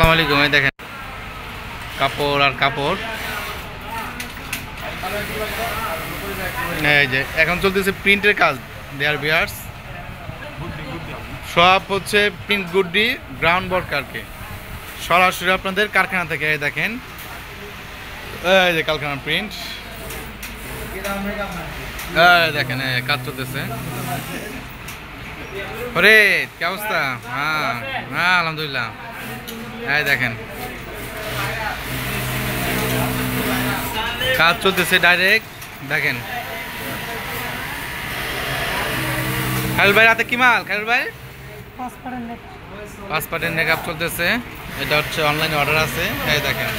আসসালামু আলাইকুম। এই দেখেন কাপড় আর কাপড়। এই যে এখন চলতেছে প্রিন্টের কাজ। দেয়ার বিয়ার্স সব হচ্ছে প্রিন্ট গুড্ডি গ্রাউন্ড ওয়ার্কারকে সরাসরি আপনাদের কারখানা থেকে। এই দেখেন এই যে কারখানার প্রিন্ট। দেখেন কাজ চলতেছে। ওরে কি অবস্থা? হ্যাঁ হ্যাঁ আলহামদুলিল্লাহ। এই দেখেন কাজ চলতেছে ডাইরেক্ট। দেখেন খায়রুল ভাই রাতে কি মাল? খায়রুল ভাই পাসপোর্টের মেকআপ চলতেছে। এটা হচ্ছে অনলাইনে অর্ডার আছে। এই দেখেন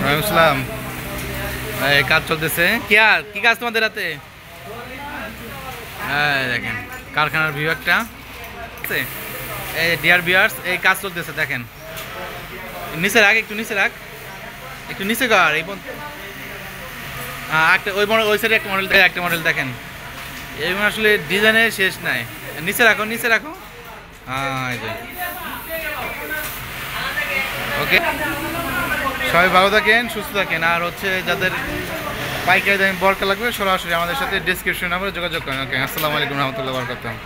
ওয়ালাইকুম আসসালাম। এই কাজ চলতেছে। কি কাজ তোমাদের রাতে? হ্যাঁ দেখেন কারখানার ভিউ একটা। এই ডিয়ার বিয়ার্স এই কাজ চলতেছে। দেখেন নিচে রাখ, একটু নিচে রাখ, একটু নিচে কর। এই একটা ওই মডেল, ওই সাইডে একটা মডেল দেখেন। এই আসলে ডিজাইনের শেষ নাই। নিচে রাখো, নিচে রাখো। হ্যাঁ এই যে ওকে। সবাই ভালো থাকেন, সুস্থ থাকেন। আর হচ্ছে যাদের পাইকারি দামে বরকা লাগবে সরাসরি আমাদের সাথে ডেসক্রিপশন নাম্বারে যোগাযোগ করেন। ওকে, আসসালামু আলাইকুম রহমতুল্লাহ বরকাতুহু।